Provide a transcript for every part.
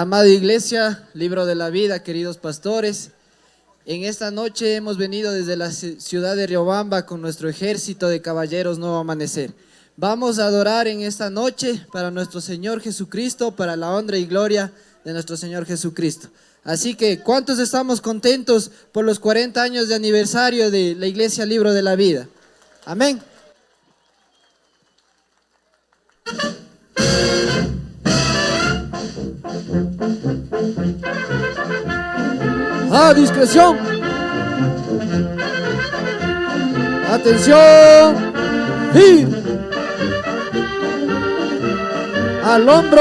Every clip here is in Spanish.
Amada Iglesia, Libro de la Vida, queridos pastores, en esta noche hemos venido desde la ciudad de Riobamba con nuestro ejército de caballeros Nuevo Amanecer. Vamos a adorar en esta noche para nuestro Señor Jesucristo, para la honra y gloria de nuestro Señor Jesucristo. Así que, ¿cuántos estamos contentos por los 40 años de aniversario de la Iglesia Libro de la Vida? Amén. ¡A discreción! ¡Atención! ¡Y! ¡Al hombro!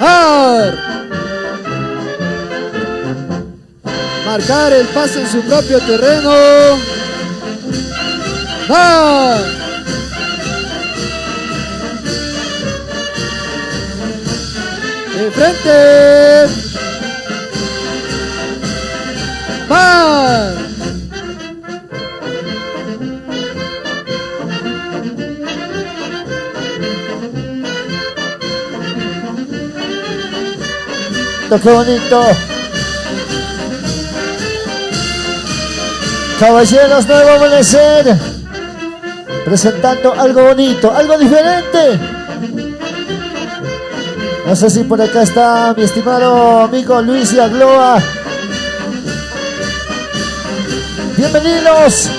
¡Ar! Marcar el paso en su propio terreno. ¡Va! ¡De frente! ¡Va! ¡Qué bonito! Caballeros Nuevo Amanecer, presentando algo bonito, algo diferente. No sé si por acá está mi estimado amigo Luis y Agloa. Bienvenidos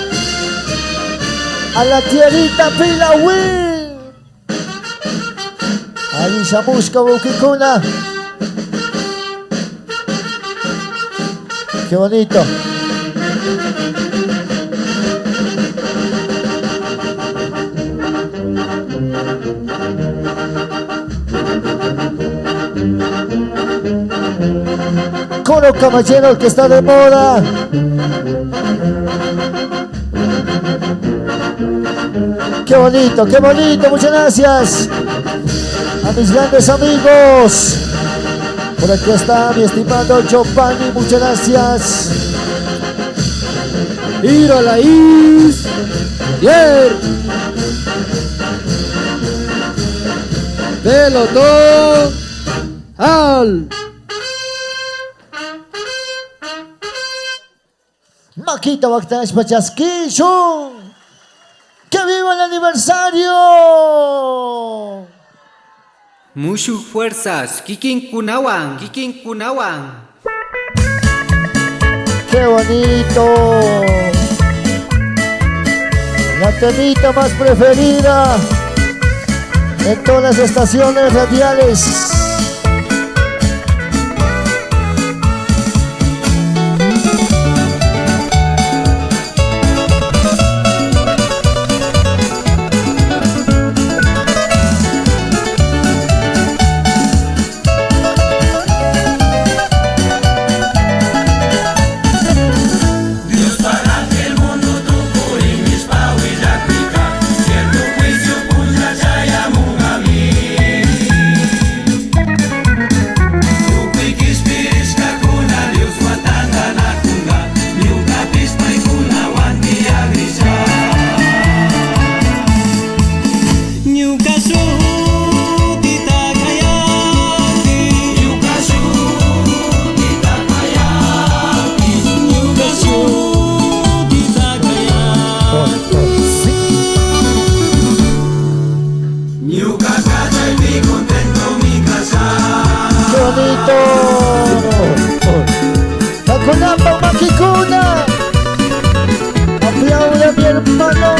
a la tierrita Pilawin. Ahí Shamushka Bukikuna. Qué bonito. Coro caballero que está de moda. Qué bonito, muchas gracias a mis grandes amigos. Por aquí está mi estimado Giovanni, muchas gracias. Ir a la is. Hier. Pelotón. Al. Maquita Bactash Pachasquillo. ¡Que viva el aniversario! Mushu fuerzas, Kikin Kunawan. ¡Qué bonito! La temita más preferida en todas las estaciones radiales. Aplaude mi hermano.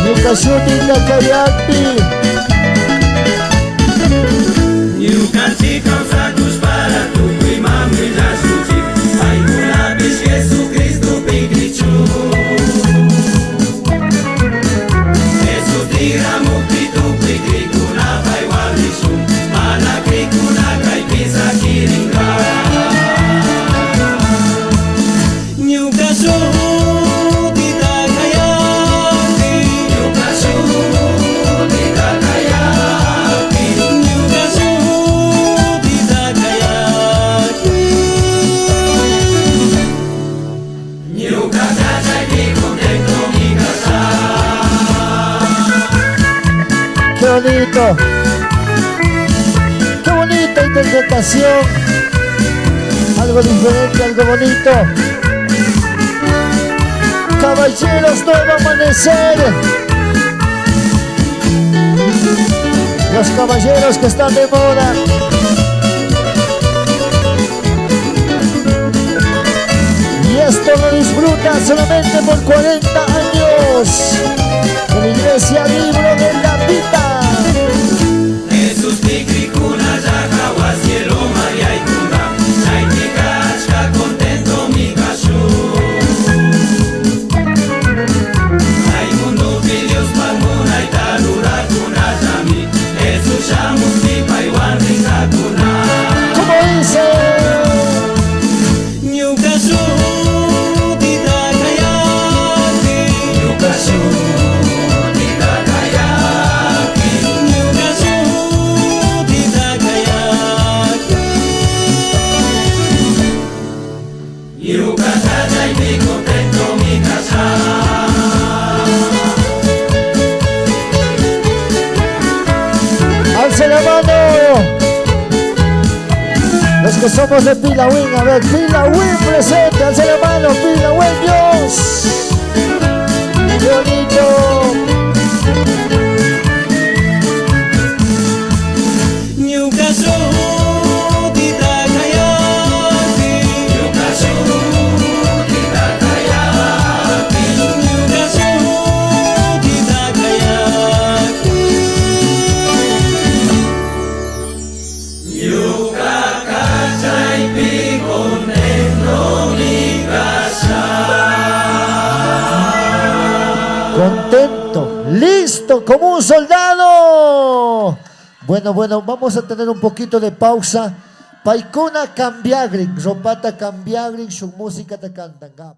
Yukashuti Nakayati. Yukasi causatus para tu prima mila suci. Ai mulabis Jesucristo pigrichu. Jesus tira mukti tu pigrikuna pai walisu. Mana krikuna kai pisa kiringa. Kita kaya, kita bonito. Qué bonita interpretación. Algo diferente, algo bonito. Caballeros, nuevo amanecer. Los caballeros que están de moda. Y esto lo disfrutan solamente por 40 años. De la Iglesia Libro de la Vida. Jesús tikrikuna yahawa cielo María y Kunda. Naitikashka contento mi kashu. Hay mundo Dios palmuna y talura kuna yami. Jesús shamuti paiwan ringakuna. ¿Cómo dice? Nyukashu titakayaki. Nyukashu titakayaki. Nyukashu titakayaki. Yukakaya y mi contento mi casa. ¡Alce la mano! Los que somos de Pilawin, a ver, Pilawin presente, alce la mano, Pilaweños. ¡Qué bonito! Nyukashu titakayaki. Nyukashu titakayaki. Nyukashu titakayaki. Yukakachay contento mi casa. Contento, listo, como un soldado. Bueno, vamos a tener un poquito de pausa. Paikuna cambiagrin, ropata cambiagrin, su música te cantan.